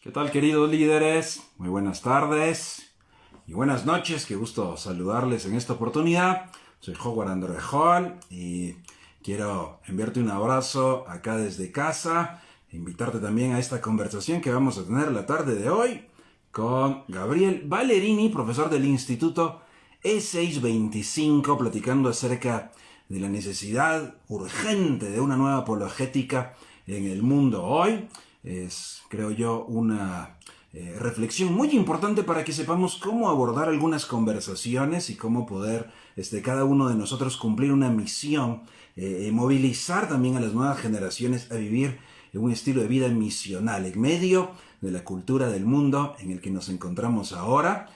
¿Qué tal, queridos líderes? Muy buenas tardes y buenas noches. Qué gusto saludarles en esta oportunidad. Soy Howard Andrejol y quiero enviarte un abrazo acá desde casa e invitarte también a esta conversación que vamos a tener la tarde de hoy con Gabriel Ballerini, profesor del Instituto E625, platicando acerca de la necesidad urgente de una nueva apologética en el mundo hoy. Es, creo yo, una reflexión muy importante para que sepamos cómo abordar algunas conversaciones y cómo poder cada uno de nosotros cumplir una misión, movilizar también a las nuevas generaciones a vivir en un estilo de vida misional en medio de la cultura del mundo en el que nos encontramos ahora.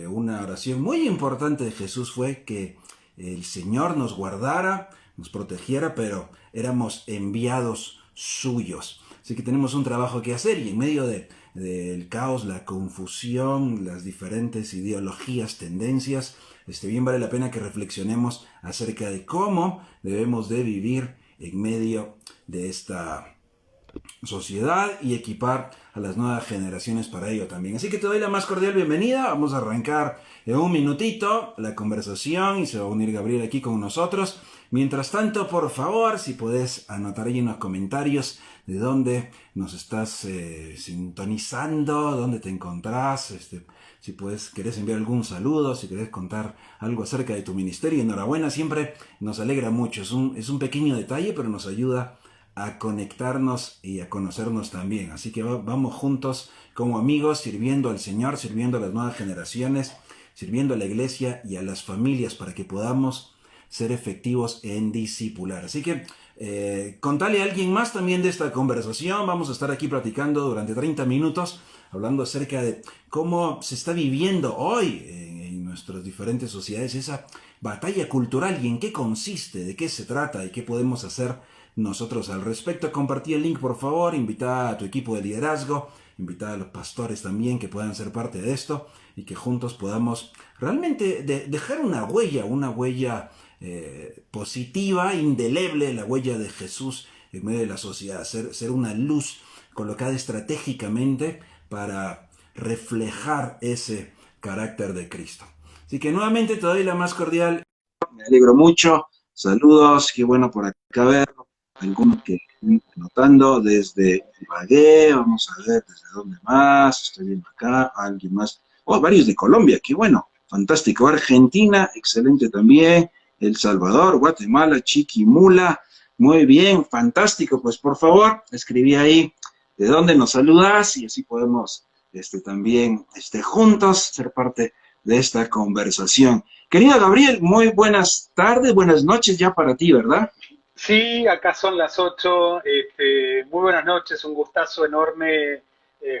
Una oración muy importante de Jesús fue que el Señor nos guardara, nos protegiera, pero éramos enviados suyos. Así que tenemos un trabajo que hacer y en medio del caos, la confusión, las diferentes ideologías, tendencias, bien vale la pena que reflexionemos acerca de cómo debemos de vivir en medio de esta sociedad y equipar a las nuevas generaciones para ello también. Así que te doy la más cordial bienvenida. Vamos a arrancar en un minutito la conversación y se va a unir Gabriel aquí con nosotros. Mientras tanto, por favor, si puedes anotar ahí en los comentarios de dónde nos estás sintonizando, dónde te encontrás, si puedes, querés enviar algún saludo, si querés contar algo acerca de tu ministerio. Enhorabuena, siempre nos alegra mucho. Es un pequeño detalle, pero nos ayuda a conectarnos y a conocernos también. Así que vamos juntos como amigos, sirviendo al Señor, sirviendo a las nuevas generaciones, sirviendo a la iglesia y a las familias para que podamos ser efectivos en discipular. Así que contale a alguien más también de esta conversación. Vamos a estar aquí platicando durante 30 minutos, hablando acerca de cómo se está viviendo hoy en nuestras diferentes sociedades esa batalla cultural y en qué consiste, de qué se trata y qué podemos hacer nosotros al respecto. Compartí el link, por favor, invita a tu equipo de liderazgo, invita a los pastores también que puedan ser parte de esto y que juntos podamos realmente dejar una huella positiva, indeleble, la huella de Jesús en medio de la sociedad, ser una luz colocada estratégicamente para reflejar ese carácter de Cristo. Así que nuevamente te doy la más cordial. Me alegro mucho. Saludos, qué bueno por acá verlo. Algunos que estoy notando desde Ibagué, vamos a ver desde dónde más, estoy viendo acá, alguien más, varios de Colombia, qué bueno, fantástico, Argentina, excelente también, El Salvador, Guatemala, Chiquimula, muy bien, fantástico, pues por favor, escribí ahí de dónde nos saludas y así podemos también juntos ser parte de esta conversación. Querido Gabriel, muy buenas tardes, buenas noches ya para ti, ¿verdad? Sí, acá son las 8. Muy buenas noches, un gustazo enorme,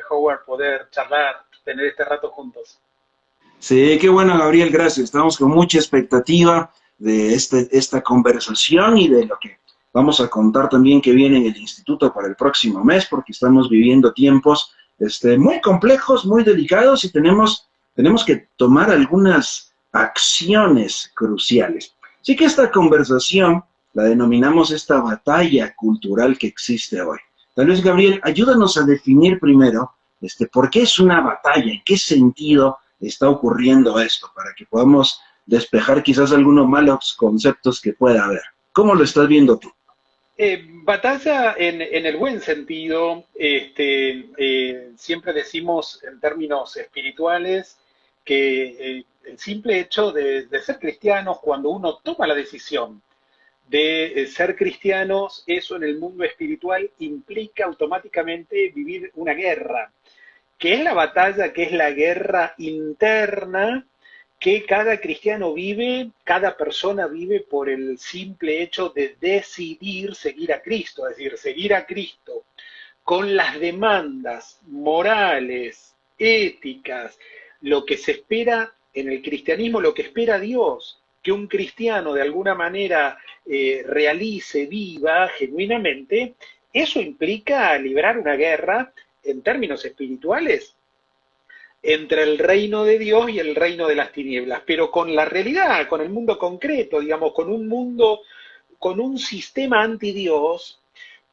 Howard, poder charlar, tener este rato juntos. Sí, qué bueno, Gabriel, gracias. Estamos con mucha expectativa de esta conversación y de lo que vamos a contar también que viene en el instituto para el próximo mes, porque estamos viviendo tiempos muy complejos, muy delicados y tenemos que tomar algunas acciones cruciales. Así que esta conversación la denominamos esta batalla cultural que existe hoy. Tal vez, Gabriel, ayúdanos a definir primero por qué es una batalla, en qué sentido está ocurriendo esto, para que podamos despejar quizás algunos malos conceptos que pueda haber. ¿Cómo lo estás viendo tú? Batalla en el buen sentido, siempre decimos en términos espirituales que el simple hecho de ser cristianos, cuando uno toma la decisión de ser cristianos, eso en el mundo espiritual implica automáticamente vivir una guerra, que es la batalla, que es la guerra interna que cada cristiano vive, cada persona vive por el simple hecho de decidir seguir a Cristo, es decir, seguir a Cristo con las demandas morales, éticas, lo que se espera en el cristianismo, lo que espera Dios, que un cristiano de alguna manera realice, viva genuinamente, eso implica librar una guerra en términos espirituales entre el reino de Dios y el reino de las tinieblas, pero con la realidad, con el mundo concreto, digamos, con un mundo, con un sistema anti Dios,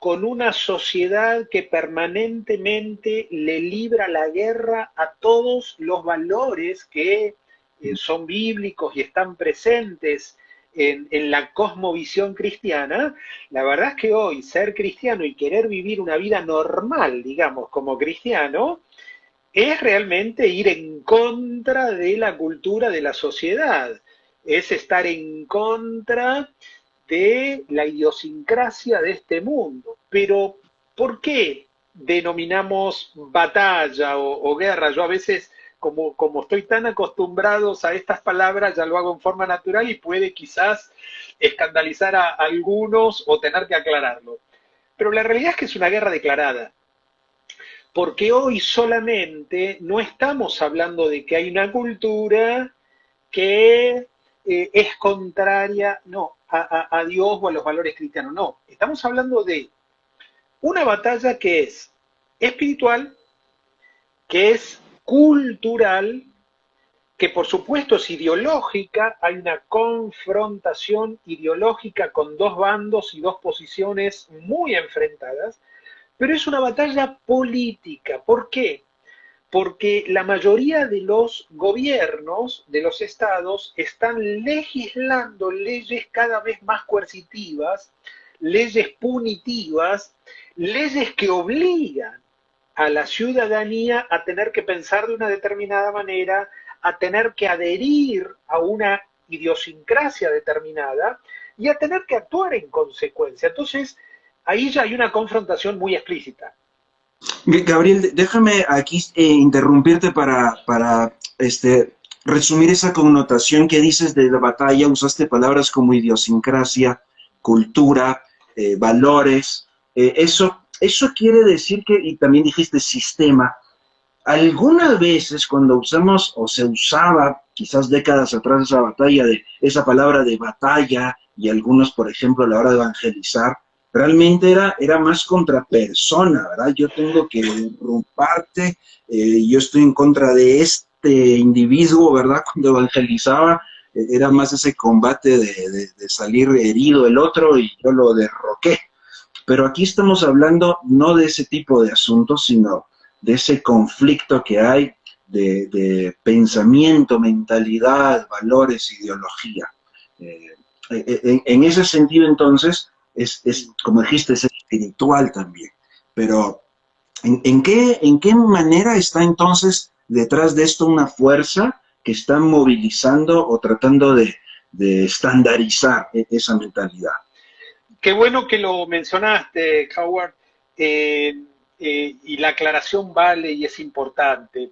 con una sociedad que permanentemente le libra la guerra a todos los valores que son bíblicos y están presentes en la cosmovisión cristiana. La verdad es que hoy ser cristiano y querer vivir una vida normal, digamos, como cristiano, es realmente ir en contra de la cultura de la sociedad, es estar en contra de la idiosincrasia de este mundo. Pero, ¿por qué denominamos batalla o guerra? Yo a veces, como estoy tan acostumbrado a estas palabras, ya lo hago en forma natural y puede quizás escandalizar a algunos o tener que aclararlo. Pero la realidad es que es una guerra declarada. Porque hoy solamente no estamos hablando de que hay una cultura que es contraria, no, a Dios o a los valores cristianos, no. Estamos hablando de una batalla que es espiritual, que es cultural, que por supuesto es ideológica, hay una confrontación ideológica con dos bandos y dos posiciones muy enfrentadas, pero es una batalla política. ¿Por qué? Porque la mayoría de los gobiernos, de los estados, están legislando leyes cada vez más coercitivas, leyes punitivas, leyes que obligan a la ciudadanía a tener que pensar de una determinada manera, a tener que adherir a una idiosincrasia determinada y a tener que actuar en consecuencia. Entonces, ahí ya hay una confrontación muy explícita. Gabriel, déjame aquí interrumpirte para resumir esa connotación que dices de la batalla. Usaste palabras como idiosincrasia, cultura, valores. Eso quiere decir que, y también dijiste sistema. Algunas veces cuando usamos o se usaba, quizás décadas atrás, esa palabra de batalla, y algunos, por ejemplo, a la hora de evangelizar, realmente era más contra persona, ¿verdad? Yo tengo que derrumbarte, yo estoy en contra de este individuo, ¿verdad? Cuando evangelizaba, era más ese combate de salir herido el otro y yo lo derroqué. Pero aquí estamos hablando no de ese tipo de asuntos, sino de ese conflicto que hay de pensamiento, mentalidad, valores, ideología. En ese sentido, entonces, como dijiste, es espiritual también. Pero, ¿en qué manera está entonces detrás de esto una fuerza que está movilizando o tratando de estandarizar esa mentalidad? Qué bueno que lo mencionaste, Howard, y la aclaración vale y es importante.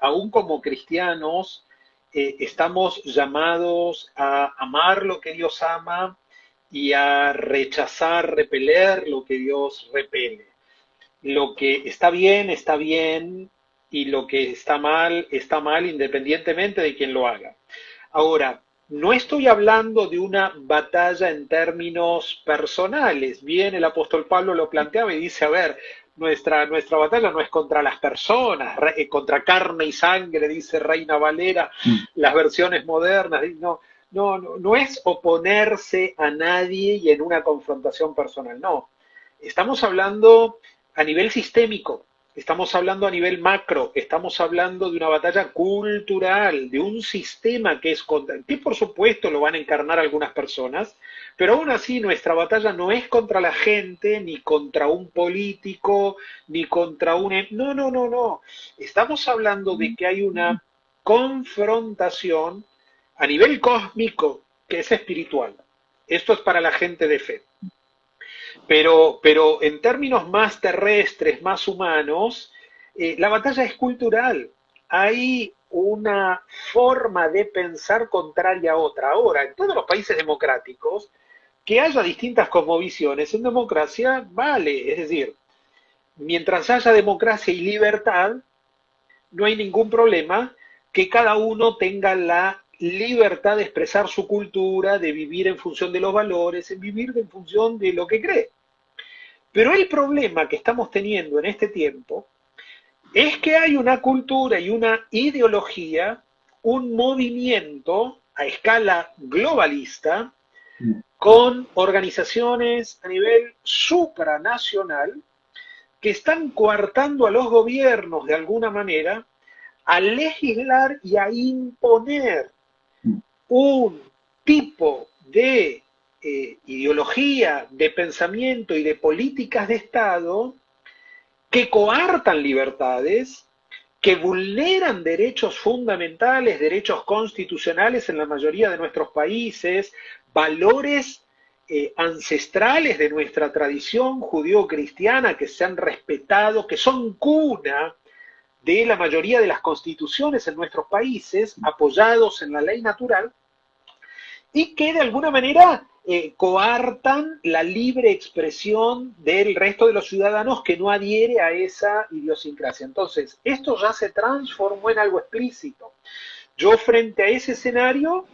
Aún como cristianos, estamos llamados a amar lo que Dios ama y a rechazar, repeler lo que Dios repele. Lo que está bien, y lo que está mal independientemente de quien lo haga. Ahora, no estoy hablando de una batalla en términos personales. Bien, el apóstol Pablo lo planteaba y dice, a ver, nuestra batalla no es contra las personas, contra carne y sangre, dice Reina Valera, las versiones modernas. No es oponerse a nadie y en una confrontación personal, no. Estamos hablando a nivel sistémico, estamos hablando a nivel macro, estamos hablando de una batalla cultural, de un sistema que por supuesto lo van a encarnar algunas personas, pero aún así nuestra batalla no es contra la gente, ni contra un político, ni contra un... No. Estamos hablando de que hay una confrontación a nivel cósmico que es espiritual. Esto es para la gente de fe. Pero en términos más terrestres, más humanos, la batalla es cultural. Hay una forma de pensar contraria a otra. Ahora, en todos los países democráticos, que haya distintas cosmovisiones en democracia vale. Es decir, mientras haya democracia y libertad, no hay ningún problema que cada uno tenga la libertad de expresar su cultura, de vivir en función de los valores, en vivir en función de lo que cree. Pero el problema que estamos teniendo en este tiempo es que hay una cultura y una ideología, un movimiento a escala globalista con organizaciones a nivel supranacional que están coartando a los gobiernos de alguna manera a legislar y a imponer un tipo de ideología, de pensamiento y de políticas de Estado que coartan libertades, que vulneran derechos fundamentales, derechos constitucionales en la mayoría de nuestros países, valores ancestrales de nuestra tradición judío-cristiana que se han respetado, que son cuna de la mayoría de las constituciones en nuestros países, apoyados en la ley natural, y que de alguna manera coartan la libre expresión del resto de los ciudadanos que no adhiere a esa idiosincrasia. Entonces, esto ya se transformó en algo explícito. Yo frente a ese escenario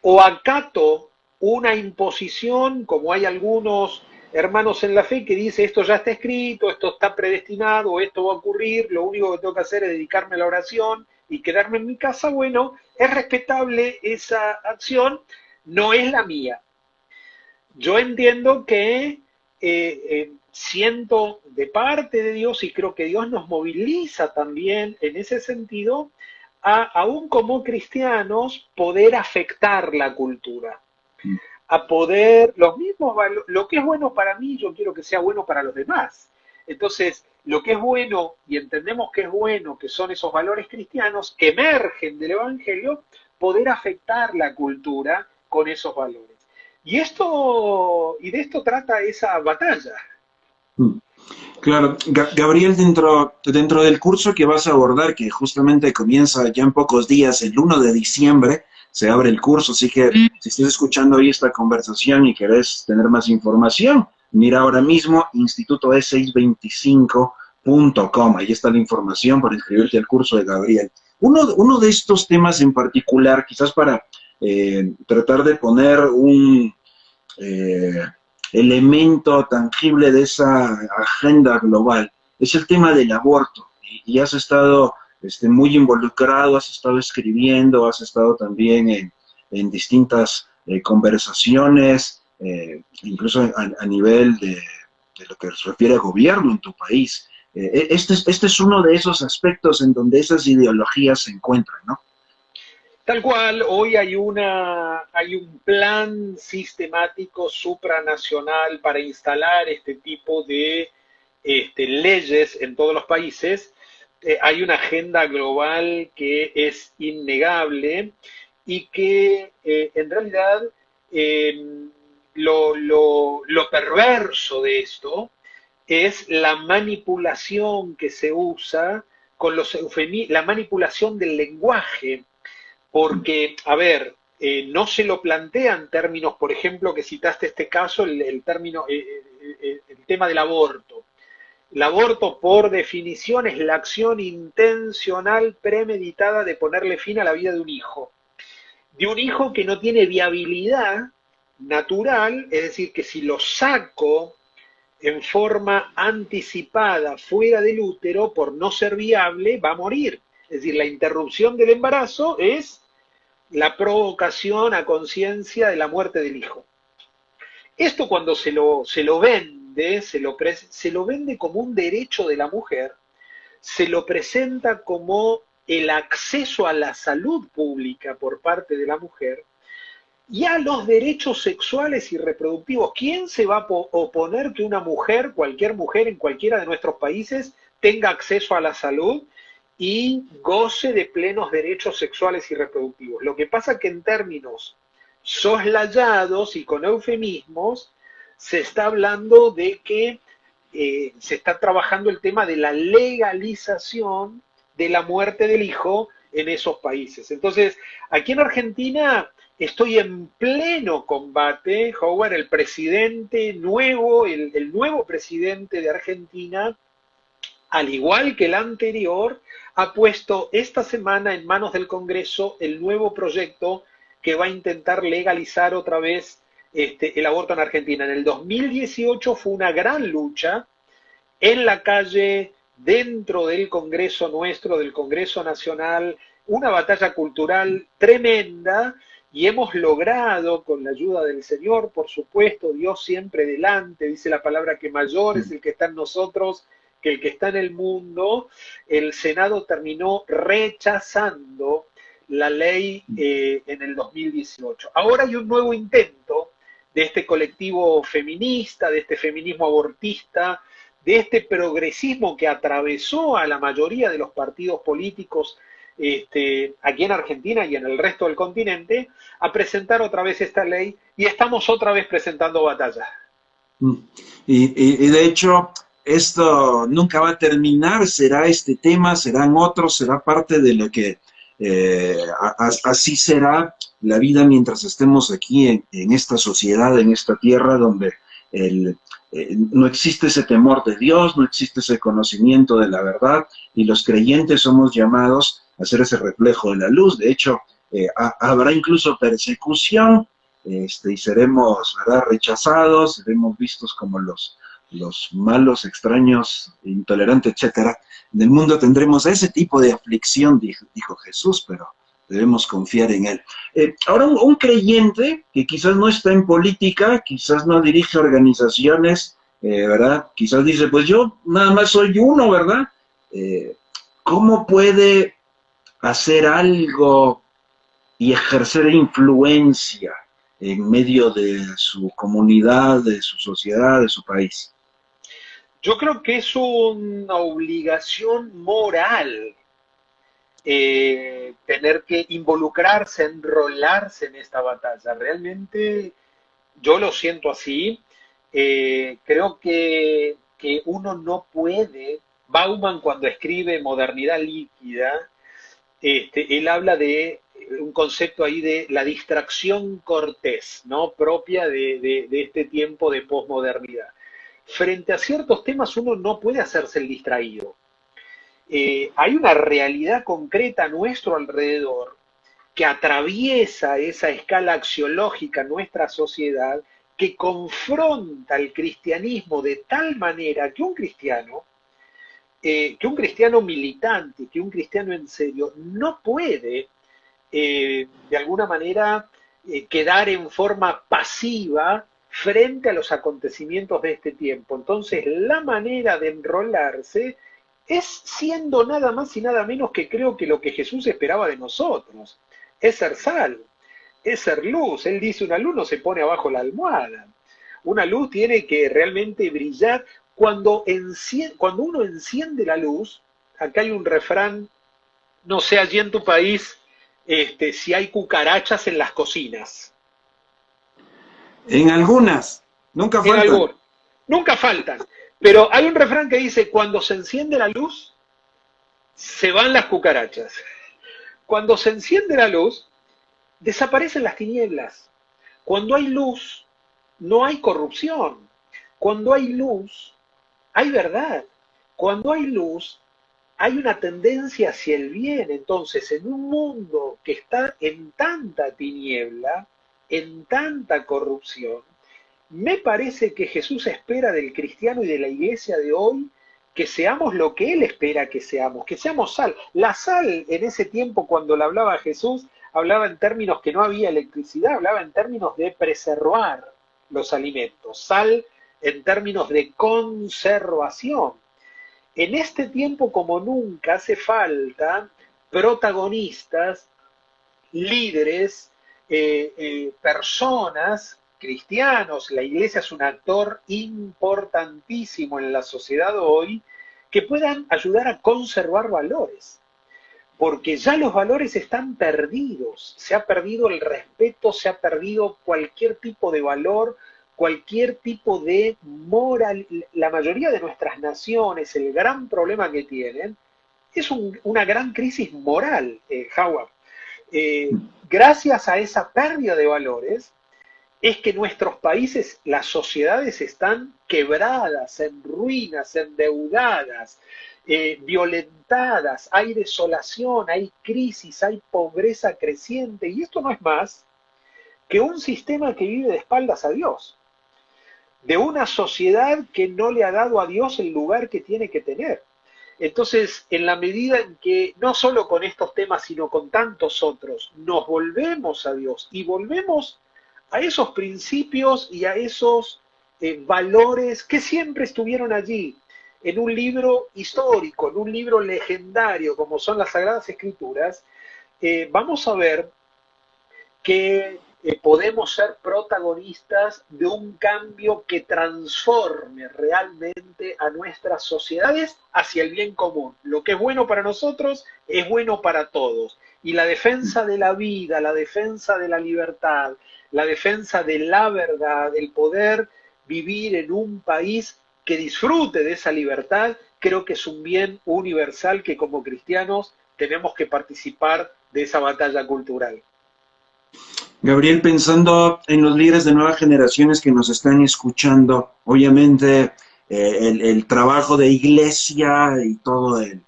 o acato una imposición, como hay algunos hermanos en la fe que dice esto ya está escrito, esto está predestinado, esto va a ocurrir, lo único que tengo que hacer es dedicarme a la oración y quedarme en mi casa. Bueno, es respetable esa acción, no es la mía. Yo entiendo que siento de parte de Dios, y creo que Dios nos moviliza también en ese sentido, aún como cristianos, poder afectar la cultura, a poder, los mismos valores, lo que es bueno para mí, yo quiero que sea bueno para los demás. Entonces, lo que es bueno, y entendemos que es bueno, que son esos valores cristianos que emergen del Evangelio, poder afectar la cultura con esos valores. Y de esto trata esa batalla. Claro, Gabriel, dentro del curso que vas a abordar, que justamente comienza ya en pocos días, el 1 de diciembre, se abre el curso, así que si estás escuchando hoy esta conversación y querés tener más información, mira ahora mismo institutoe625.com, ahí está la información para inscribirte al curso de Gabriel. Uno de estos temas en particular, quizás para tratar de poner un elemento tangible de esa agenda global, es el tema del aborto. Y has estado muy involucrado, has estado escribiendo, has estado también en distintas conversaciones, incluso a nivel de lo que se refiere a gobierno en tu país. Este es uno de esos aspectos en donde esas ideologías se encuentran, ¿no? Tal cual, hoy hay un plan sistemático supranacional para instalar este tipo de leyes en todos los países. Hay una agenda global que es innegable y que en realidad lo perverso de esto es la manipulación que se usa con la manipulación del lenguaje. Porque, a ver, no se lo plantea en términos, por ejemplo, que citaste este caso, el tema del aborto. El aborto, por definición, es la acción intencional premeditada de ponerle fin a la vida de un hijo. De un hijo que no tiene viabilidad natural, es decir, que si lo saco en forma anticipada fuera del útero, por no ser viable, va a morir. Es decir, la interrupción del embarazo es la provocación a conciencia de la muerte del hijo. Esto cuando se lo vende, se lo vende como un derecho de la mujer, se lo presenta como el acceso a la salud pública por parte de la mujer y a los derechos sexuales y reproductivos. ¿Quién se va a oponer que una mujer, cualquier mujer en cualquiera de nuestros países, tenga acceso a la salud y goce de plenos derechos sexuales y reproductivos? Lo que pasa es que en términos soslayados y con eufemismos se está hablando de que se está trabajando el tema de la legalización de la muerte del hijo en esos países. Entonces, aquí en Argentina estoy en pleno combate, Howard, el presidente nuevo, el nuevo presidente de Argentina, al igual que el anterior, ha puesto esta semana en manos del Congreso el nuevo proyecto que va a intentar legalizar otra vez el aborto en Argentina. En el 2018 fue una gran lucha en la calle, dentro del Congreso nuestro, del Congreso Nacional, una batalla cultural tremenda, y hemos logrado, con la ayuda del Señor, por supuesto, Dios siempre delante, dice la palabra que mayor es el que está en nosotros que el que está en el mundo. El Senado terminó rechazando la ley en el 2018. Ahora hay un nuevo intento de este colectivo feminista, de este feminismo abortista, de este progresismo que atravesó a la mayoría de los partidos políticos aquí en Argentina y en el resto del continente, a presentar otra vez esta ley, y estamos otra vez presentando batalla. Y de hecho, esto nunca va a terminar, será este tema, serán otros, será parte de lo que así será la vida mientras estemos aquí en esta sociedad, en esta tierra donde no existe ese temor de Dios, no existe ese conocimiento de la verdad, y los creyentes somos llamados a ser ese reflejo de la luz. De hecho, habrá incluso persecución, y seremos, ¿verdad?, rechazados, seremos vistos como los malos, extraños, intolerantes, etcétera. En el mundo tendremos ese tipo de aflicción, dijo Jesús, pero debemos confiar en Él. Ahora, un creyente que quizás no está en política, quizás no dirige organizaciones, ¿verdad? Quizás dice, pues yo nada más soy uno, ¿verdad? ¿Cómo puede hacer algo y ejercer influencia en medio de su comunidad, de su sociedad, de su país? Yo creo que es una obligación moral tener que involucrarse, enrolarse en esta batalla. Realmente yo lo siento así. Creo que uno no puede, Bauman cuando escribe Modernidad Líquida, él habla de un concepto ahí de la distracción cortés, ¿no? Propia de este tiempo de posmodernidad. Frente a ciertos temas uno no puede hacerse el distraído. Hay una realidad concreta a nuestro alrededor que atraviesa esa escala axiológica nuestra sociedad, que confronta el cristianismo de tal manera que un cristiano militante, que un cristiano en serio, no puede, de alguna manera, quedar en forma pasiva frente a los acontecimientos de este tiempo. Entonces, la manera de enrolarse es siendo nada más y nada menos que creo que lo que Jesús esperaba de nosotros. Es ser sal, es ser luz. Él dice, una luz no se pone abajo la almohada. Una luz tiene que realmente brillar. Cuando uno enciende la luz, acá hay un refrán, no sé allí en tu país, si hay cucarachas en las cocinas. En algunas, nunca En faltan. algún, nunca faltan. Pero hay un refrán que dice, cuando se enciende la luz, se van las cucarachas. Cuando se enciende la luz, desaparecen las tinieblas. Cuando hay luz, no hay corrupción. Cuando hay luz, hay verdad. Cuando hay luz, hay una tendencia hacia el bien. Entonces, en un mundo que está en tanta tiniebla, en tanta corrupción, me parece que Jesús espera del cristiano y de la iglesia de hoy que seamos lo que Él espera que seamos sal. La sal en ese tiempo cuando la hablaba Jesús, hablaba en términos que no había electricidad, hablaba en términos de preservar los alimentos, sal en términos de conservación. En este tiempo como nunca hace falta protagonistas, líderes, personas, cristianos. La iglesia es un actor importantísimo en la sociedad hoy, que puedan ayudar a conservar valores, porque ya los valores están perdidos, se ha perdido el respeto, se ha perdido cualquier tipo de valor, cualquier tipo de moral. La mayoría de nuestras naciones, el gran problema que tienen es una gran crisis moral, Howard. Gracias a esa pérdida de valores, es que nuestros países, las sociedades están quebradas, en ruinas, endeudadas, violentadas, hay desolación, hay crisis, hay pobreza creciente, y esto no es más que un sistema que vive de espaldas a Dios, de una sociedad que no le ha dado a Dios el lugar que tiene que tener. Entonces, en la medida en que, no solo con estos temas, sino con tantos otros, nos volvemos a Dios y volvemos a esos principios y a esos valores que siempre estuvieron allí, en un libro histórico, en un libro legendario, como son las Sagradas Escrituras, vamos a ver que podemos ser protagonistas de un cambio que transforme realmente a nuestras sociedades hacia el bien común. Lo que es bueno para nosotros es bueno para todos. Y la defensa de la vida, la defensa de la libertad, la defensa de la verdad, el poder vivir en un país que disfrute de esa libertad, creo que es un bien universal que como cristianos tenemos que participar de esa batalla cultural. Gabriel, pensando en los líderes de nuevas generaciones que nos están escuchando, obviamente el trabajo de iglesia y todo el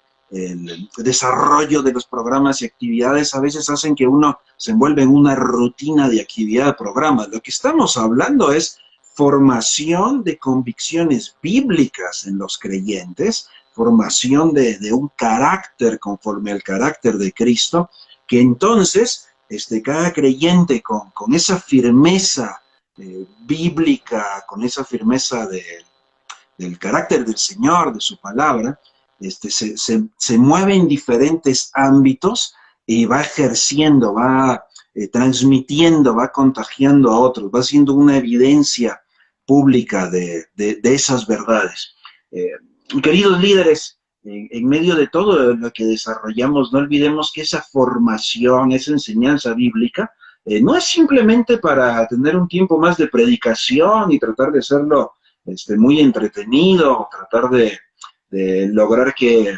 desarrollo de los programas y actividades a veces hacen que uno se envuelve en una rutina de actividad de programas. Lo que estamos hablando es formación de convicciones bíblicas en los creyentes, formación de un carácter conforme al carácter de Cristo, que entonces cada creyente con esa firmeza bíblica, con esa firmeza del carácter del Señor, de su palabra, se mueve en diferentes ámbitos y va ejerciendo, va transmitiendo, va contagiando a otros, va siendo una evidencia pública de esas verdades. Queridos líderes, en medio de todo lo que desarrollamos, no olvidemos que esa formación, esa enseñanza bíblica, no es simplemente para tener un tiempo más de predicación y tratar de hacerlo muy entretenido, tratar de lograr que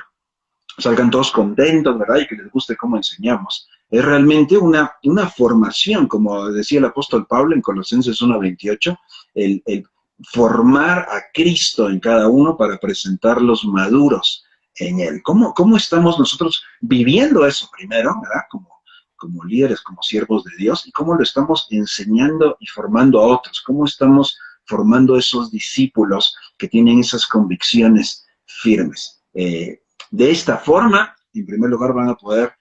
salgan todos contentos, ¿verdad? Y que les guste cómo enseñamos. Es realmente una formación, como decía el apóstol Pablo en Colosenses 1:28, el formar a Cristo en cada uno para presentarlos maduros en Él. ¿Cómo estamos nosotros viviendo eso primero, ¿verdad? Como líderes, como siervos de Dios, y cómo lo estamos enseñando y formando a otros, cómo estamos formando esos discípulos que tienen esas convicciones firmes. De esta forma, en primer lugar, van a poder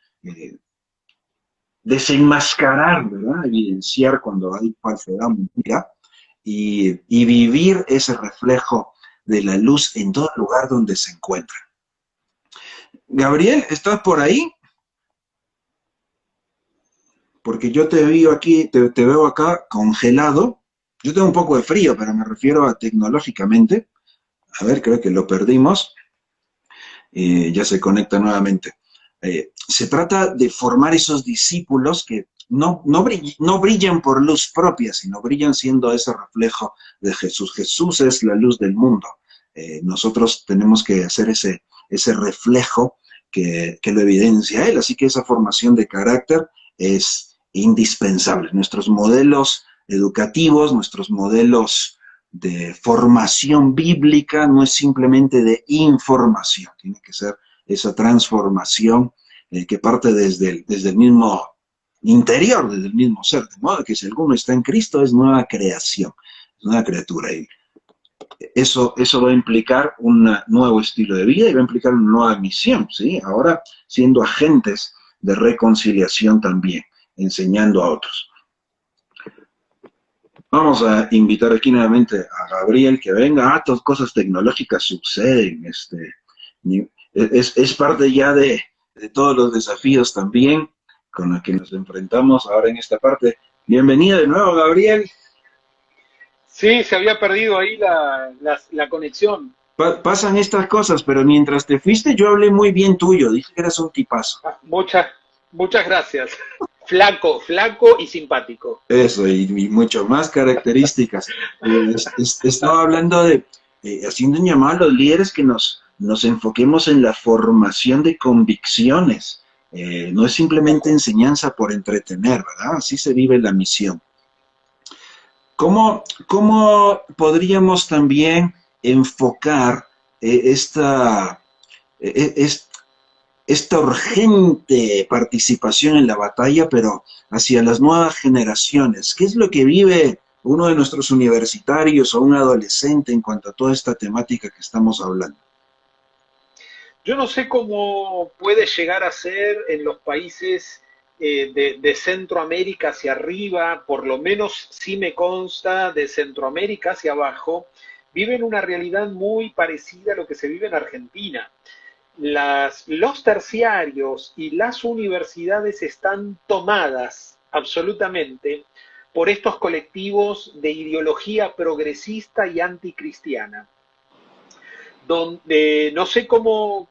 desenmascarar, ¿verdad? Evidenciar cuando hay falsedad, mentira, y vivir ese reflejo de la luz en todo lugar donde se encuentran. Gabriel, ¿estás por ahí? Porque yo te veo aquí, te veo acá congelado. Yo tengo un poco de frío, pero me refiero a tecnológicamente. A ver, creo que lo perdimos. Ya se conecta nuevamente. Se trata de formar esos discípulos que no brillan por luz propia, sino brillan siendo ese reflejo de Jesús. Jesús es la luz del mundo. Nosotros tenemos que hacer ese reflejo que lo evidencia Él. Así que esa formación de carácter es indispensable. Nuestros modelos educativos, nuestros modelos de formación bíblica no es simplemente de información, tiene que ser esa transformación que parte desde el mismo interior, desde el mismo ser, de modo que si alguno está en Cristo es nueva creación, es nueva criatura. Y eso va a implicar un nuevo estilo de vida y va a implicar una nueva misión, ¿sí? Ahora siendo agentes de reconciliación también, enseñando a otros. Vamos a invitar aquí nuevamente a Gabriel que venga. Estas cosas tecnológicas suceden. Es parte ya de todos los desafíos también con los que nos enfrentamos ahora en esta parte. Bienvenido de nuevo, Gabriel. Sí, se había perdido ahí la conexión. Pasan estas cosas, pero mientras te fuiste yo hablé muy bien tuyo. Dije que eras un tipazo. Muchas gracias. Flaco y simpático. Eso, y mucho más características. Estaba hablando de, haciendo un llamado a los líderes que nos enfoquemos en la formación de convicciones. No es simplemente enseñanza por entretener, ¿verdad? Así se vive la misión. ¿Cómo podríamos también enfocar esta urgente participación en la batalla, pero hacia las nuevas generaciones? ¿Qué es lo que vive uno de nuestros universitarios o un adolescente en cuanto a toda esta temática que estamos hablando? Yo no sé cómo puede llegar a ser en los países de Centroamérica hacia arriba, por lo menos sí me consta de Centroamérica hacia abajo, viven una realidad muy parecida a lo que se vive en Argentina. Los terciarios y las universidades están tomadas absolutamente por estos colectivos de ideología progresista y anticristiana, donde no sé cómo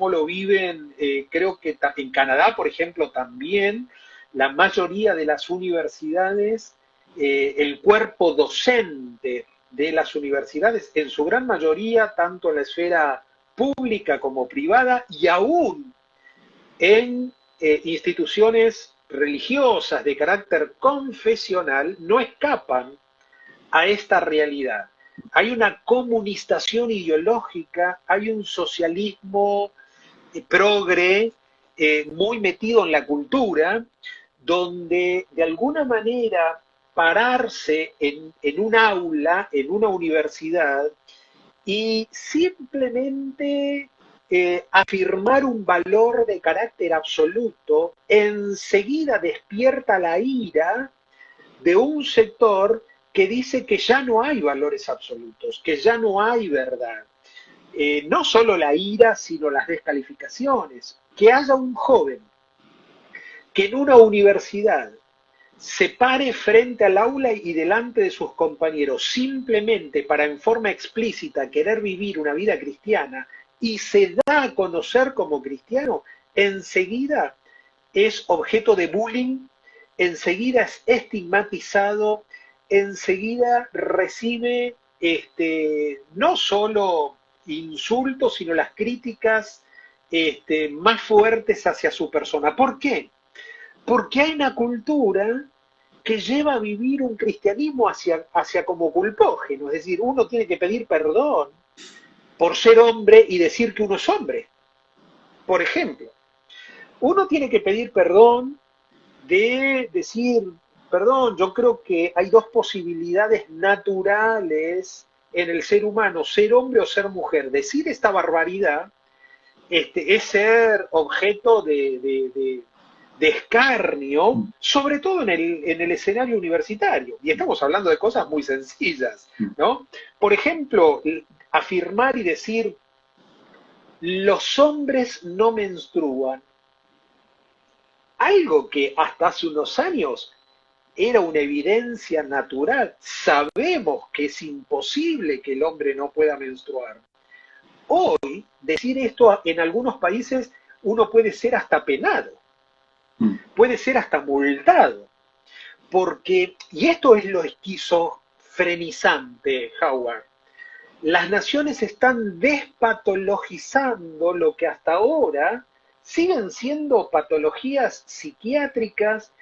lo viven, creo que en Canadá, por ejemplo, también la mayoría de las universidades, el cuerpo docente de las universidades, en su gran mayoría, tanto en la esfera pública como privada, y aún en instituciones religiosas de carácter confesional, no escapan a esta realidad. Hay una comunistación ideológica, hay un socialismo progre muy metido en la cultura, donde de alguna manera pararse en un aula, en una universidad, y simplemente afirmar un valor de carácter absoluto, enseguida despierta la ira de un sector que dice que ya no hay valores absolutos, que ya no hay verdad. No solo la ira, sino las descalificaciones. Que haya un joven que en una universidad se pare frente al aula y delante de sus compañeros simplemente para en forma explícita querer vivir una vida cristiana y se da a conocer como cristiano, enseguida es objeto de bullying, enseguida es estigmatizado, enseguida recibe no solo insultos, sino las críticas más fuertes hacia su persona. ¿Por qué? Porque hay una cultura que lleva a vivir un cristianismo hacia como culpógeno, es decir, uno tiene que pedir perdón por ser hombre y decir que uno es hombre. Por ejemplo, uno tiene que pedir perdón de decir, perdón, yo creo que hay dos posibilidades naturales en el ser humano, ser hombre o ser mujer. Decir esta barbaridad es ser objeto de escarnio, sobre todo en el escenario universitario. Y estamos hablando de cosas muy sencillas, ¿no? Por ejemplo, afirmar y decir, los hombres no menstruan. Algo que hasta hace unos años era una evidencia natural. Sabemos que es imposible que el hombre no pueda menstruar. Hoy, decir esto en algunos países, uno puede ser hasta penado, puede ser hasta multado, porque, y esto es lo esquizofrenizante, Howard, las naciones están despatologizando lo que hasta ahora siguen siendo patologías psiquiátricas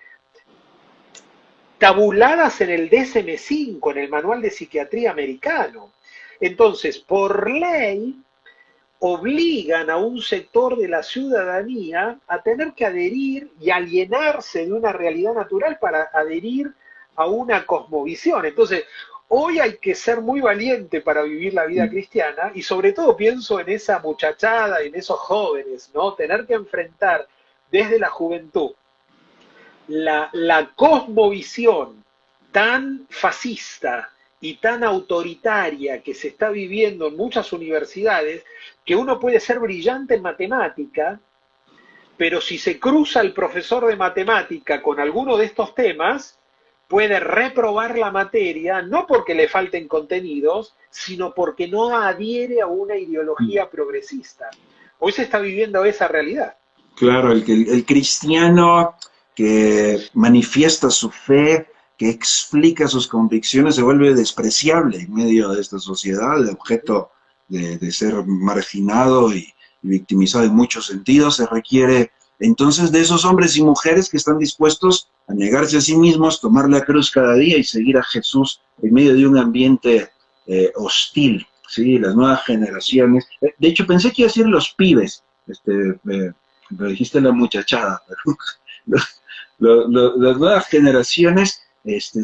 tabuladas en el DSM-5, en el Manual de Psiquiatría Americano. Entonces, por ley, obligan a un sector de la ciudadanía a tener que adherir y alienarse de una realidad natural para adherir a una cosmovisión. Entonces, hoy hay que ser muy valiente para vivir la vida cristiana, y sobre todo pienso en esa muchachada, en esos jóvenes, ¿no? Tener que enfrentar desde la juventud la cosmovisión tan fascista y tan autoritaria que se está viviendo en muchas universidades, que uno puede ser brillante en matemática, pero si se cruza el profesor de matemática con alguno de estos temas, puede reprobar la materia, no porque le falten contenidos, sino porque no adhiere a una ideología progresista. Hoy se está viviendo esa realidad. Claro, el cristiano que manifiesta su fe, que explica sus convicciones, se vuelve despreciable en medio de esta sociedad, de objeto de ser marginado y victimizado en muchos sentidos. Se requiere entonces de esos hombres y mujeres que están dispuestos a negarse a sí mismos, tomar la cruz cada día y seguir a Jesús en medio de un ambiente hostil, ¿sí? Las nuevas generaciones. De hecho, pensé que iba a decir los pibes, pero dijiste la muchachada. Las nuevas generaciones,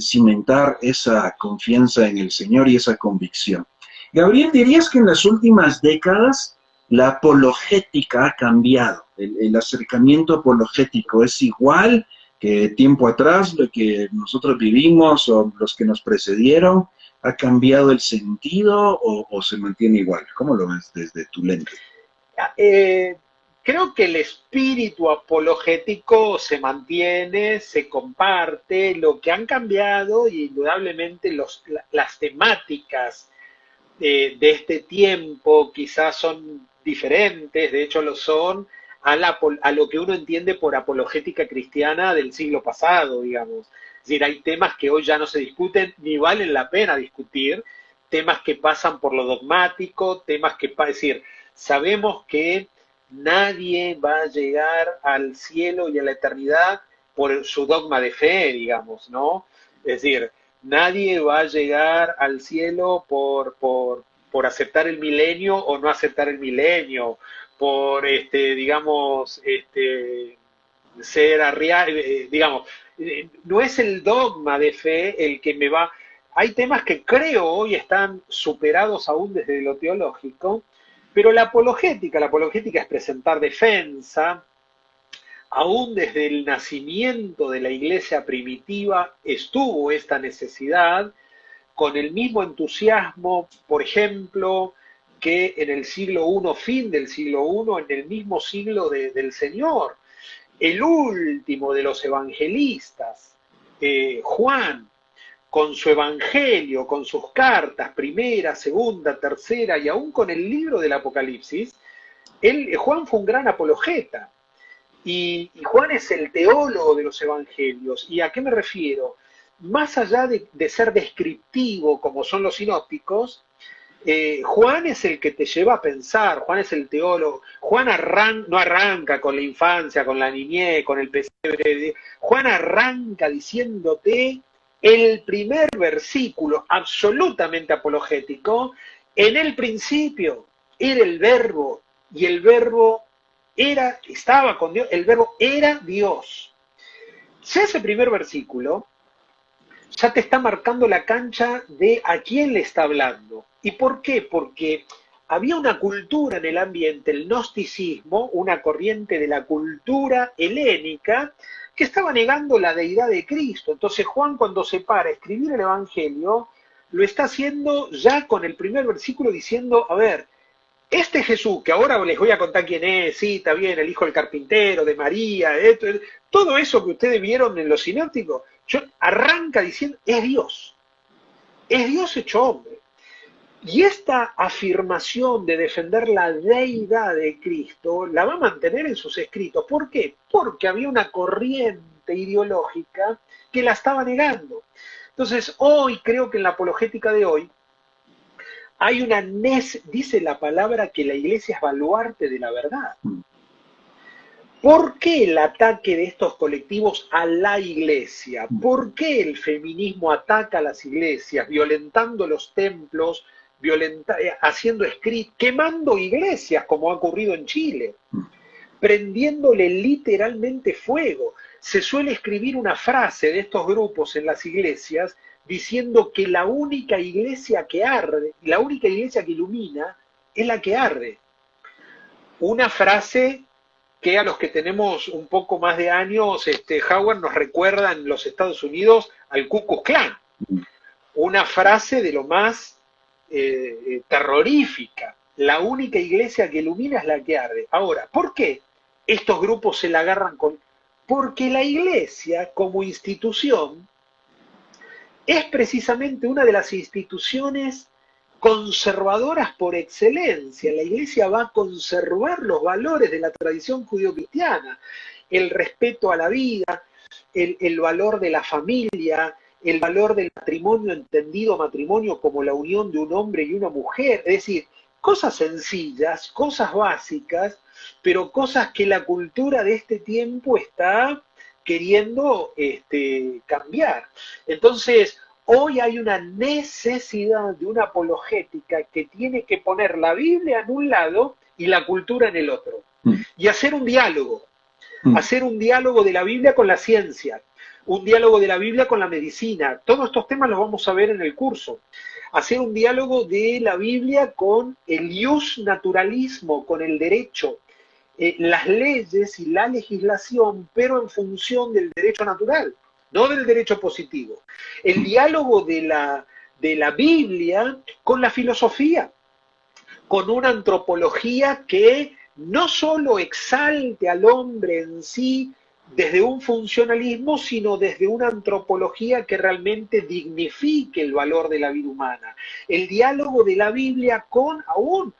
cimentar esa confianza en el Señor y esa convicción. Gabriel, ¿dirías que en las últimas décadas la apologética ha cambiado. El acercamiento apologético es igual que tiempo atrás, lo que nosotros vivimos o los que nos precedieron. ¿Ha cambiado el sentido o se mantiene igual? ¿Cómo lo ves desde tu lente? Creo que el espíritu apologético se mantiene, se comparte. Lo que han cambiado, y indudablemente las temáticas de este tiempo quizás son diferentes, de hecho lo son, a lo que uno entiende por apologética cristiana del siglo pasado, digamos. Es decir, hay temas que hoy ya no se discuten ni valen la pena discutir, temas que pasan por lo dogmático, temas que, es decir, sabemos que nadie va a llegar al cielo y a la eternidad por su dogma de fe, digamos, ¿no? Es decir, nadie va a llegar al cielo por aceptar el milenio o no aceptar el milenio, por, digamos, ser digamos, no es el dogma de fe el que me va. Hay temas que creo hoy están superados aún desde lo teológico, pero la apologética es presentar defensa. Aún desde el nacimiento de la iglesia primitiva estuvo esta necesidad, con el mismo entusiasmo, por ejemplo, que en el siglo I, fin del siglo I, en el mismo siglo del Señor. El último de los evangelistas, Juan, con su evangelio, con sus cartas, primera, segunda, tercera, y aún con el libro del Apocalipsis, Juan fue un gran apologeta. Y Juan es el teólogo de los evangelios. ¿Y a qué me refiero? Más allá de ser descriptivo, como son los sinópticos, Juan es el que te lleva a pensar, Juan es el teólogo. Juan no arranca con la infancia, con la niñez, con el pesebre. Juan arranca diciéndote el primer versículo absolutamente apologético: en el principio era el verbo, y el verbo estaba con Dios, el verbo era Dios. Ya ese primer versículo ya te está marcando la cancha de a quién le está hablando. ¿Y por qué? Porque había una cultura en el ambiente, el gnosticismo, una corriente de la cultura helénica, que estaba negando la deidad de Cristo. Entonces Juan, cuando se para a escribir el Evangelio, lo está haciendo ya con el primer versículo diciendo: a ver, este Jesús, que ahora les voy a contar quién es, sí, está bien, el hijo del carpintero, de María, todo eso que ustedes vieron en los sinópticos, arranca diciendo: es Dios hecho hombre. Y esta afirmación de defender la deidad de Cristo la va a mantener en sus escritos. ¿Por qué? Porque había una corriente ideológica que la estaba negando. Entonces, hoy creo que en la apologética de hoy hay dice la palabra que la iglesia es baluarte de la verdad. ¿Por qué el ataque de estos colectivos a la iglesia? ¿Por qué el feminismo ataca a las iglesias, violentando los templos, haciendo escritos, quemando iglesias, como ha ocurrido en Chile, prendiéndole literalmente fuego? Se suele escribir una frase de estos grupos en las iglesias diciendo que la única iglesia que arde, la única iglesia que ilumina, es la que arde. Una frase que a los que tenemos un poco más de años, Howard, nos recuerda en los Estados Unidos al Ku Klux Klan. Una frase de lo más terrorífica. La única iglesia que ilumina es la que arde. Ahora, ¿por qué estos grupos se la agarran con...? Porque la iglesia, como institución, es precisamente una de las instituciones conservadoras por excelencia. La iglesia va a conservar los valores de la tradición judío-cristiana: el respeto a la vida, el valor de la familia, el valor del matrimonio, entendido matrimonio como la unión de un hombre y una mujer. Es decir, cosas sencillas, cosas básicas, pero cosas que la cultura de este tiempo está queriendo cambiar. Entonces, hoy hay una necesidad de una apologética que tiene que poner la Biblia en un lado y la cultura en el otro. Y hacer un diálogo de la Biblia con la ciencia, un diálogo de la Biblia con la medicina. Todos estos temas los vamos a ver en el curso. hacer un diálogo de la Biblia con el ius naturalismo, con el derecho, las leyes y la legislación, pero en función del derecho natural, no del derecho positivo. El diálogo de la Biblia con la filosofía, con una antropología que no solo exalte al hombre en sí desde un funcionalismo, sino desde una antropología que realmente dignifique el valor de la vida humana. El diálogo de la Biblia con aún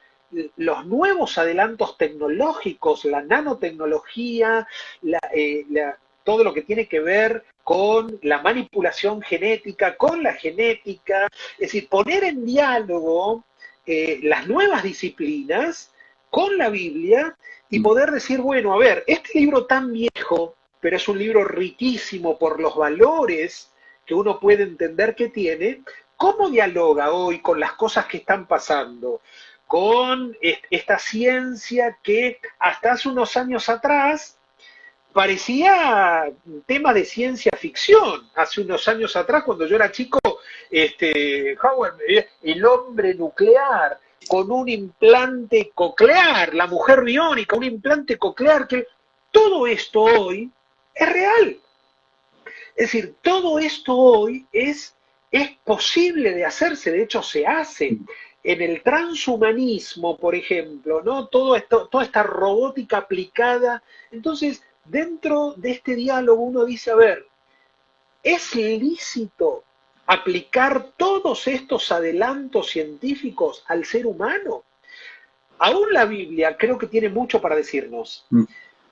los nuevos adelantos tecnológicos, la nanotecnología, todo lo que tiene que ver con la manipulación genética, con la genética, es decir, poner en diálogo las nuevas disciplinas con la Biblia y poder decir, bueno, a ver, este libro tan viejo, pero es un libro riquísimo por los valores que uno puede entender que tiene, ¿cómo dialoga hoy con las cosas que están pasando? Con esta ciencia que hasta hace unos años atrás parecía tema de ciencia ficción. Hace unos años atrás, cuando yo era chico, Howard, el hombre nuclear con un implante coclear, la mujer biónica, un implante coclear, que todo esto hoy es real. Es decir, todo esto hoy es posible de hacerse, de hecho se hace. En el transhumanismo, por ejemplo, ¿no? Toda esta robótica aplicada. Entonces, dentro de este diálogo uno dice, a ver, ¿es lícito aplicar todos estos adelantos científicos al ser humano? Aún la Biblia creo que tiene mucho para decirnos.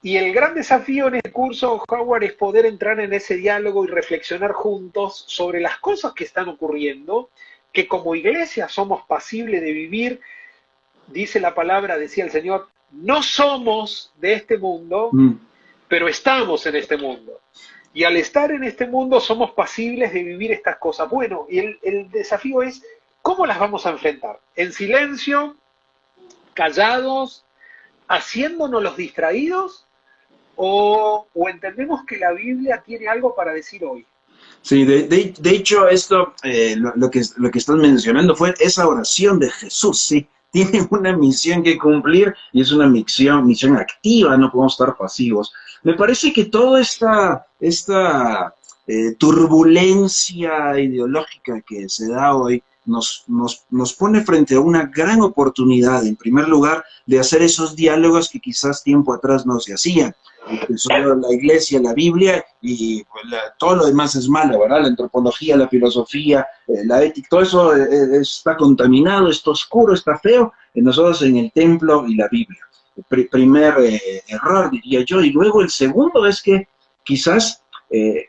Y el gran desafío en este curso, Howard, es poder entrar en ese diálogo y reflexionar juntos sobre las cosas que están ocurriendo, que como iglesia somos pasibles de vivir. Dice la palabra, decía el Señor, no somos de este mundo, pero estamos en este mundo. Y al estar en este mundo somos pasibles de vivir estas cosas. Bueno, y el desafío es, ¿cómo las vamos a enfrentar? ¿En silencio? ¿Callados? ¿Haciéndonos los distraídos? ¿O entendemos que la Biblia tiene algo para decir hoy? Sí, de hecho, esto, lo que estás mencionando fue esa oración de Jesús, sí. Tiene una misión que cumplir y es una misión activa, no podemos estar pasivos. Me parece que toda esta turbulencia ideológica que se da hoy nos pone frente a una gran oportunidad, en primer lugar, de hacer esos diálogos que quizás tiempo atrás no se hacían. Solo la iglesia, la Biblia y pues, todo lo demás es malo, ¿verdad? La antropología, la filosofía, la ética, todo eso está contaminado, está oscuro, está feo. Nosotros en el templo y la Biblia. Primer error, diría yo. Y luego el segundo es que quizás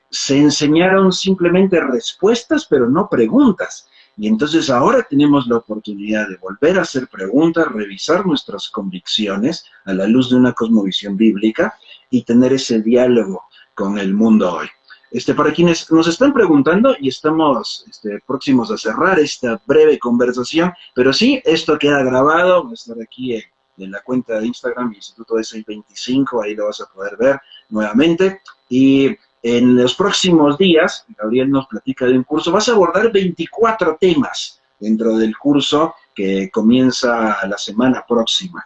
se enseñaron simplemente respuestas, pero no preguntas. Y entonces ahora tenemos la oportunidad de volver a hacer preguntas, revisar nuestras convicciones a la luz de una cosmovisión bíblica y tener ese diálogo con el mundo hoy. Para quienes nos están preguntando, y estamos próximos a cerrar esta breve conversación, pero sí, esto queda grabado, va a estar aquí en la cuenta de Instagram, Instituto de 625, ahí lo vas a poder ver nuevamente, y en los próximos días, Gabriel nos platica de un curso, vas a abordar 24 temas dentro del curso que comienza la semana próxima.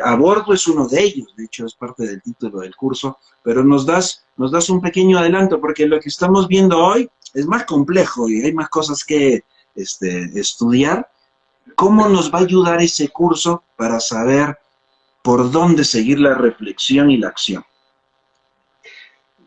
Aborto es uno de ellos, de hecho es parte del título del curso, pero nos das un pequeño adelanto, porque lo que estamos viendo hoy es más complejo y hay más cosas que estudiar. ¿Cómo nos va a ayudar ese curso para saber por dónde seguir la reflexión y la acción?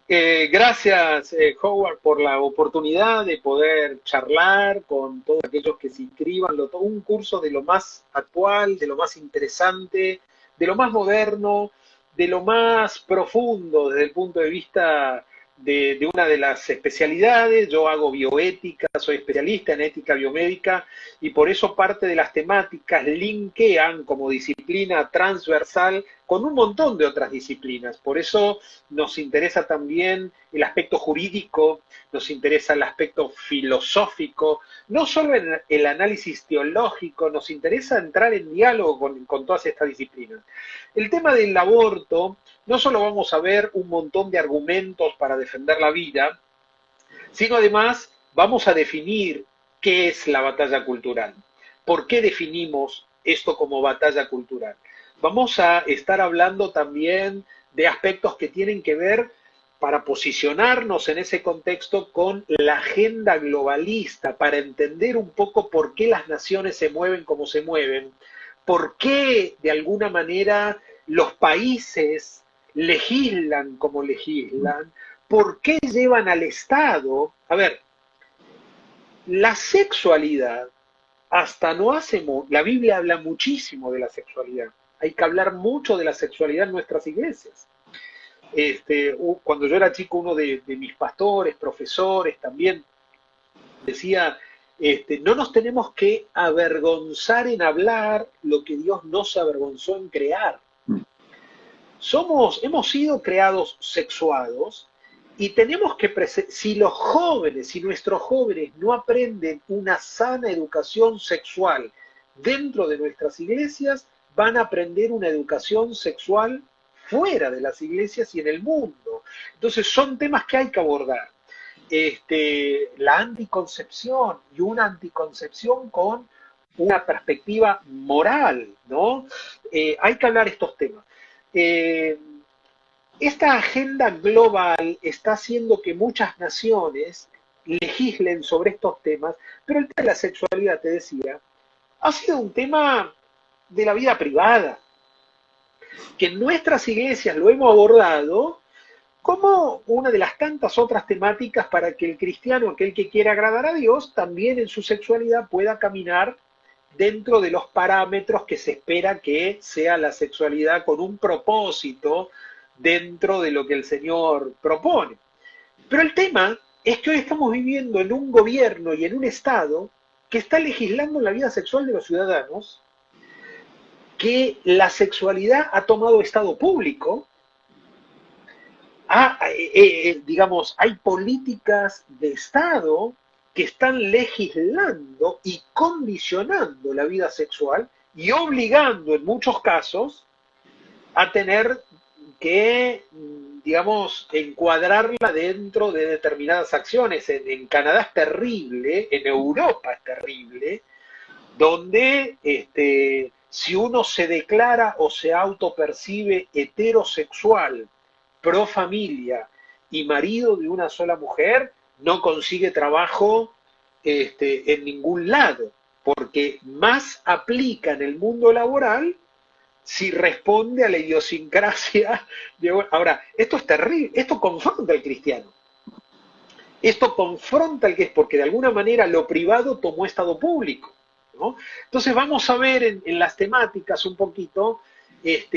Gracias, Howard, por la oportunidad de poder charlar con todos aquellos que se inscriban. Un curso de lo más actual, de lo más interesante, de lo más moderno, de lo más profundo desde el punto de vista de una de las especialidades. Yo hago bioética, soy especialista en ética biomédica y por eso parte de las temáticas linkean como disciplina transversal con un montón de otras disciplinas. Por eso nos interesa también el aspecto jurídico, nos interesa el aspecto filosófico, no solo el análisis teológico, nos interesa entrar en diálogo con todas estas disciplinas. El tema del aborto, no solo vamos a ver un montón de argumentos para defender la vida, sino además vamos a definir ¿qué es la batalla cultural? ¿Por qué definimos esto como batalla cultural? Vamos a estar hablando también de aspectos que tienen que ver para posicionarnos en ese contexto con la agenda globalista, para entender un poco por qué las naciones se mueven como se mueven, por qué de alguna manera los países legislan como legislan, por qué llevan al Estado. A ver, la sexualidad, hasta no hace la Biblia habla muchísimo de la sexualidad. Hay que hablar mucho de la sexualidad en nuestras iglesias. Cuando yo era chico, uno de mis pastores, profesores, también decía, no nos tenemos que avergonzar en hablar lo que Dios no se avergonzó en crear. Hemos sido creados sexuados y tenemos que, si nuestros jóvenes no aprenden una sana educación sexual dentro de nuestras iglesias, van a aprender una educación sexual fuera de las iglesias y en el mundo. Entonces son temas que hay que abordar. La anticoncepción, y una anticoncepción con una perspectiva moral, ¿no? Hay que hablar estos temas. Esta agenda global está haciendo que muchas naciones legislen sobre estos temas, pero el tema de la sexualidad, te decía, ha sido un tema de la vida privada, que en nuestras iglesias lo hemos abordado como una de las tantas otras temáticas para que el cristiano, aquel que quiera agradar a Dios, también en su sexualidad pueda caminar dentro de los parámetros que se espera que sea la sexualidad, con un propósito dentro de lo que el Señor propone. Pero el tema es que hoy estamos viviendo en un gobierno y en un Estado que está legislando la vida sexual de los ciudadanos, que la sexualidad ha tomado estado público. Digamos, hay políticas de Estado que están legislando y condicionando la vida sexual y obligando en muchos casos a tener que, digamos, encuadrarla dentro de determinadas acciones. En Canadá es terrible, en Europa es terrible, donde si uno se declara o se autopercibe heterosexual, pro familia y marido de una sola mujer, no consigue trabajo en ningún lado, porque más aplica en el mundo laboral si responde a la idiosincrasia de... Ahora, esto es terrible, esto confronta al cristiano. Esto confronta al que es, porque de alguna manera lo privado tomó estado público, ¿no? Entonces vamos a ver en las temáticas un poquito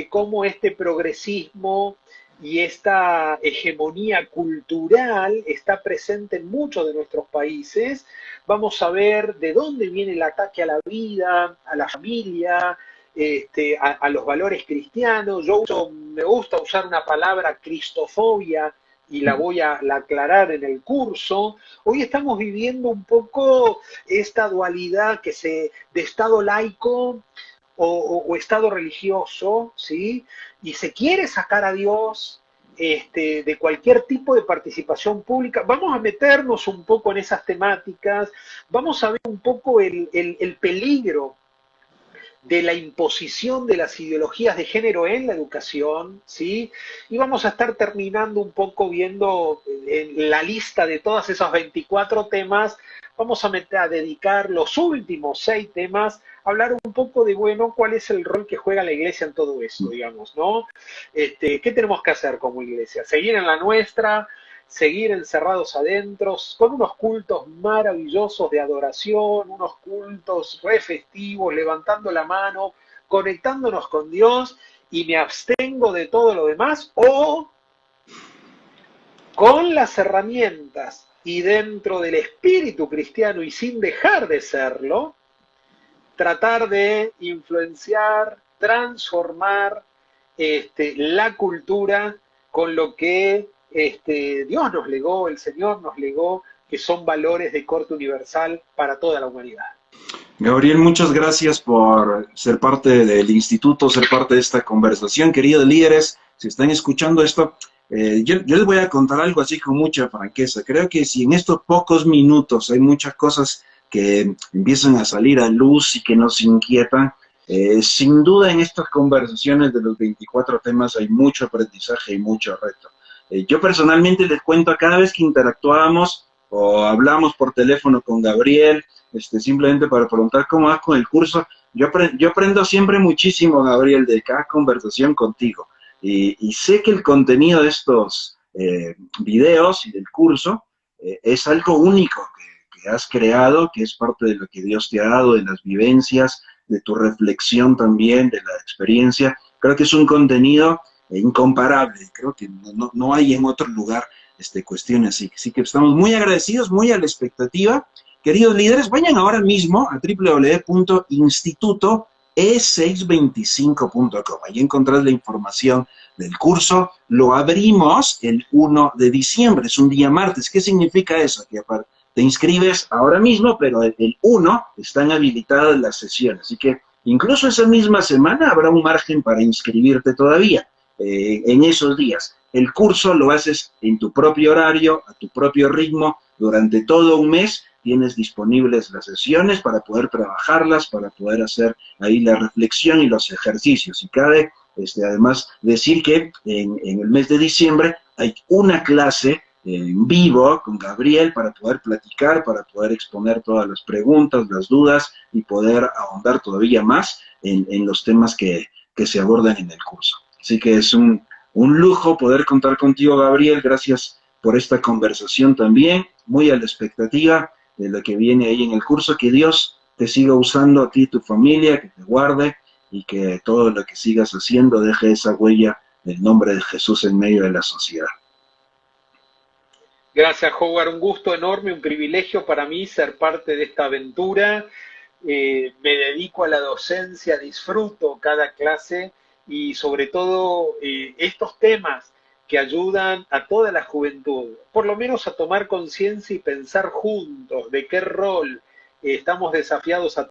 cómo este progresismo y esta hegemonía cultural está presente en muchos de nuestros países. Vamos a ver de dónde viene el ataque a la vida, a la familia, a los valores cristianos. Me gusta usar una palabra, cristofobia, y la voy a aclarar en el curso. Hoy estamos viviendo un poco esta dualidad de Estado laico o Estado religioso, ¿sí? Y se quiere sacar a Dios de cualquier tipo de participación pública. Vamos a meternos un poco en esas temáticas, vamos a ver un poco el peligro de la imposición de las ideologías de género en la educación, ¿sí? Y vamos a estar terminando un poco viendo en la lista de todos esos 24 temas, vamos a dedicar los últimos 6 temas a hablar un poco de, bueno, cuál es el rol que juega la iglesia en todo esto, digamos, ¿no? ¿Qué tenemos que hacer como iglesia? Seguir en la nuestra, seguir encerrados adentro, con unos cultos maravillosos de adoración, unos cultos re festivos, levantando la mano, conectándonos con Dios, y me abstengo de todo lo demás, o con las herramientas y dentro del espíritu cristiano y sin dejar de serlo, tratar de influenciar, transformar la cultura con lo que Dios nos legó, el Señor nos legó, que son valores de corte universal para toda la humanidad. Gabriel, muchas gracias por ser parte del instituto, ser parte de esta conversación. Queridos líderes, si están escuchando esto, yo les voy a contar algo así con mucha franqueza. Creo que si en estos pocos minutos hay muchas cosas que empiezan a salir a luz y que nos inquietan. Sin duda en estas conversaciones de los 24 temas hay mucho aprendizaje y mucho reto. Yo personalmente les cuento, cada vez que interactuamos o hablamos por teléfono con Gabriel, simplemente para preguntar cómo vas con el curso, yo aprendo siempre muchísimo, Gabriel, de cada conversación contigo. Y sé que el contenido de estos videos y del curso es algo único que has creado, que es parte de lo que Dios te ha dado, de las vivencias, de tu reflexión también, de la experiencia. Creo que es un contenido incomparable. Creo que no hay en otro lugar cuestiones así. Así que estamos muy agradecidos, muy a la expectativa. Queridos líderes, vayan ahora mismo a www.institutoe625.com. Ahí encontrás la información del curso. Lo abrimos el 1 de diciembre, es un día martes. ¿Qué significa eso? Que te inscribes ahora mismo, pero el 1 están habilitadas las sesiones. Así que incluso esa misma semana habrá un margen para inscribirte todavía en esos días. El curso lo haces en tu propio horario, a tu propio ritmo, durante todo un mes. Tienes disponibles las sesiones para poder trabajarlas, para poder hacer ahí la reflexión y los ejercicios. Y cabe además decir que en el mes de diciembre hay una clase en vivo con Gabriel para poder platicar, para poder exponer todas las preguntas, las dudas y poder ahondar todavía más en los temas que se abordan en el curso. Así que es un lujo poder contar contigo, Gabriel. Gracias por esta conversación también, muy a la expectativa de lo que viene ahí en el curso. Que Dios te siga usando a ti y tu familia, que te guarde y que todo lo que sigas haciendo deje esa huella del nombre de Jesús en medio de la sociedad. Gracias, Howard. Un gusto enorme, un privilegio para mí ser parte de esta aventura. Me dedico a la docencia, disfruto cada clase y sobre todo estos temas que ayudan a toda la juventud, por lo menos a tomar conciencia y pensar juntos de qué rol estamos desafiados a